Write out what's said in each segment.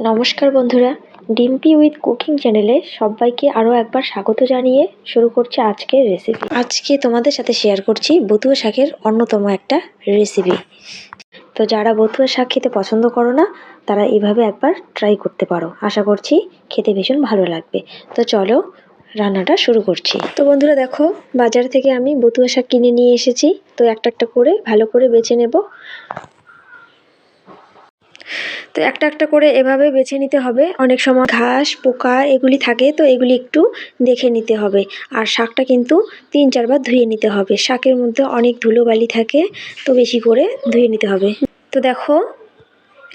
নমস্কার বন্ধুরা, Dimpy with cooking চ্যানেলে সবাইকে আরও একবার স্বাগত জানিয়ে শুরু করছি আজকের রেসিপি। আজকে তোমাদের সাথে শেয়ার করছি বতুয়া শাকের অন্যতম একটা রেসিপি। তো যারা বতুয়া শাক খেতে পছন্দ করো না তারা এইভাবে একবার ট্রাই করতে পারো। আশা করছি খেতে ভীষণ ভালো লাগবে। তো চলো রান্নাটা শুরু করছি। তো বন্ধুরা দেখো, বাজার থেকে আমি বতুয়া শাক কিনে নিয়ে এসেছি। তো একটা একটা করে ভালো করে বেছে নেব। তো একটা একটা করে এভাবে বেছে নিতে হবে। অনেক সময় ঘাস পোকা এগুলি থাকে, তো এগুলি একটু দেখে নিতে হবে। আর শাকটা কিন্তু 3-4 বার ধুয়ে নিতে হবে। শাকের মধ্যে অনেক ধুলোবালি থাকে, তো বেশি করে ধুয়ে নিতে হবে। তো দেখো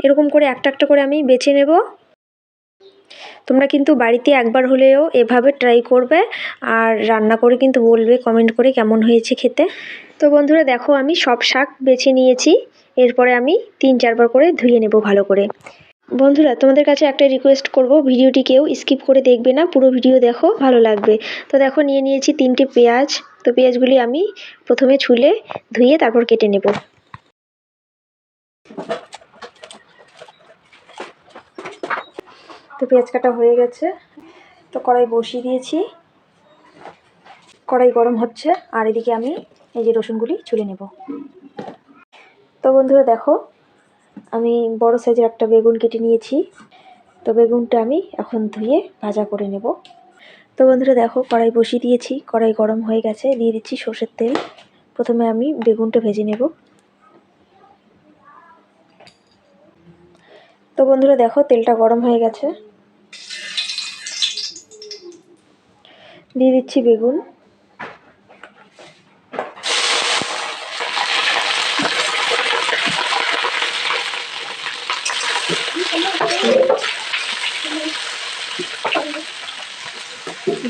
এরকম করে একটা একটা করে আমি বেছে নেব। তোমরা কিন্তু বাড়িতে একবার হলেও এভাবে ট্রাই করবে আর রান্না করে কিন্তু বলবে কমেন্ট করে কেমন হয়েছে খেতে। তো বন্ধুরা দেখো, আমি সব শাক বেছে নিয়েছি। এরপরে আমি 3-4 বার করে ধুয়ে নেব ভালো করে। বন্ধুরা তোমাদের কাছে একটা রিকোয়েস্ট করব, ভিডিওটি কেউ স্কিপ করে দেখবে না, পুরো ভিডিও দেখো, ভালো লাগবে। তো দেখো নিয়ে নিয়েছি 3টে পেঁয়াজ। তো পেঁয়াজগুলি আমি প্রথমে ছুলে ধুয়ে তারপর কেটে নেব। তো পেঁয়াজ কাটা হয়ে গেছে। তো কড়াই বসিয়ে দিয়েছি, কড়াই গরম হচ্ছে। আর এদিকে আমি এই যে রসুনগুলি ছুলে নেব। তো বন্ধুরা দেখো, আমি বড় সাইজের একটা বেগুন কেটে নিয়েছি। তো বেগুনটা আমি এখন ধুয়ে ভাজা করে নেব। তো বন্ধুরা দেখো, কড়াই বসিয়ে দিয়েছি, কড়াই গরম হয়ে গেছে। দিয়ে দিচ্ছি সর্ষের তেল। প্রথমে আমি বেগুনটা ভেজে নেব। তো বন্ধুরা দেখো, তেলটা গরম হয়ে গেছে। দিয়ে দিচ্ছি বেগুন।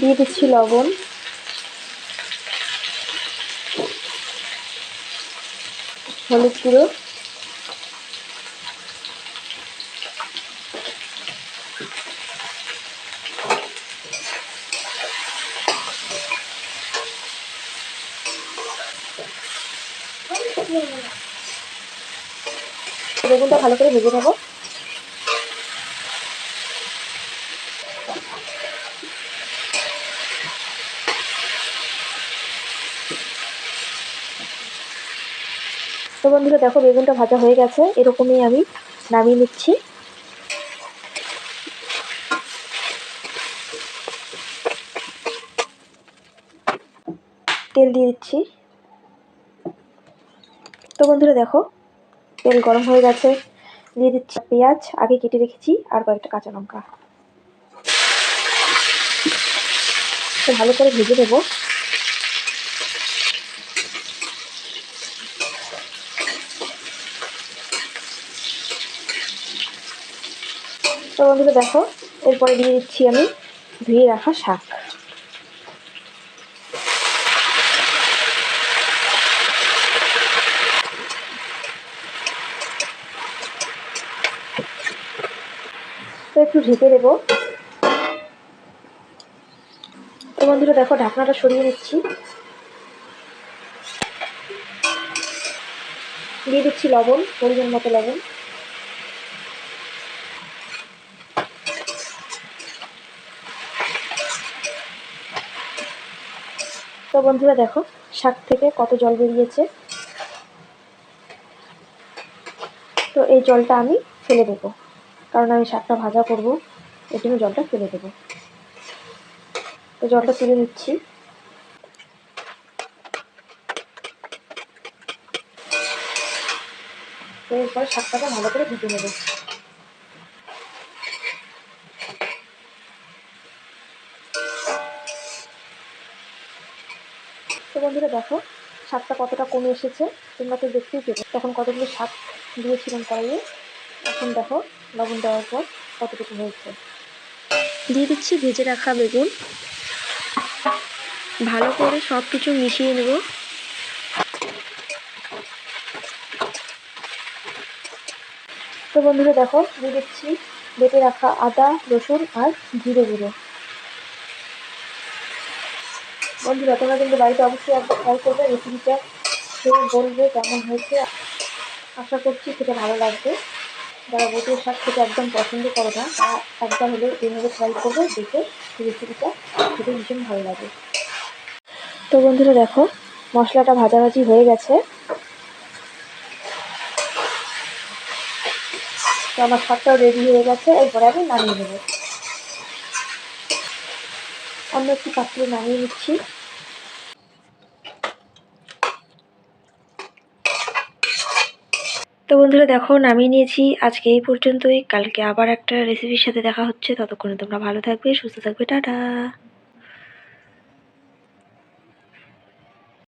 দিয়ে দিচ্ছি লবণ, হলুদ গুঁড়ো, বেগুনটা ভালো করে ভেজে নেব। তো বন্ধুরা দেখো, বেগুনটা ভাজা হয়ে গেছে। এরকমই আমি নামিয়ে নিচ্ছি। তেল দিয়ে দিচ্ছি। তো বন্ধুরা দেখো, তেল গরম হয়ে গেছে। দিয়ে দিচ্ছি পেঁয়াজ আগে কেটে রেখেছি আর কয়েকটা কাঁচা লঙ্কা। তো ভালো করে ভেজে নেব। তো বন্ধুরা দেখো, এরপরে দিয়ে দিচ্ছি আমি ধুয়ে রাখা শাক। তো একটু ঢেকে দেবো। তো বন্ধুরা দেখো, ঢাকনাটা সরিয়ে নিচ্ছি। দিয়ে দিচ্ছি লবণ, পরিমাণ মতো লবণ। তো বন্ধুরা দেখো, শাক থেকে কত জল বেরিয়েছে। তো এই জলটা আমি ফেলে দেবো, কারণ আমি শাকটা ভাজা করব, এর জন্য জলটা ফেলে দেবো। তো জলটা তুলে নিচ্ছি। তো এরপরে শাকটাকে ভালো করে ভেজে নেব। তো বন্ধুরা দেখো, শাকটা কতটা কমে এসেছে, তোমরা তো দেখতেই পেলে তখন কতগুলো শাক দিয়েছিলাম কড়াইয়ে। এখন দেখো লবণ দেওয়ার পর কতটুকু হয়েছে। দিয়ে দিচ্ছি ভেজে রাখা বেগুন। ভালো করে সব কিছু মিশিয়ে নেব। তো বন্ধুরা দেখো, দিয়ে দিচ্ছি বেটে রাখা আদা রসুন আর জিরে গুঁড়ো। বন্ধুরা তোমরা কিন্তু বাড়িতে অবশ্যই একবার ট্রাই করবে, রেসিপিটা খেয়ে বলবে কেমন হয়েছে। আশা করছি খেতে ভালো লাগবে। যারা বটির শাক খেতে একদম পছন্দ করো না তারা একবার হলেও এইভাবে ট্রাই করবে, দেখে রেসিপিটা খেতে ভীষণ ভালো লাগে। তো বন্ধুরা দেখো মশলাটা ভাজাভাজি হয়ে গেছে, তো আমার শাকটাও রেডি হয়ে গেছে। এরপরে আমি নামিয়ে নেব, অন্য একটি পাত্রে নামিয়ে নিচ্ছি। তো বন্ধুরা দেখো নামিয়ে নিয়েছি। আজকে এই পর্যন্তই, কালকে আবার একটা রেসিপির সাথে দেখা হচ্ছে। ততক্ষণে তোমরা ভালো থাকবে, সুস্থ থাকবে, টাটা।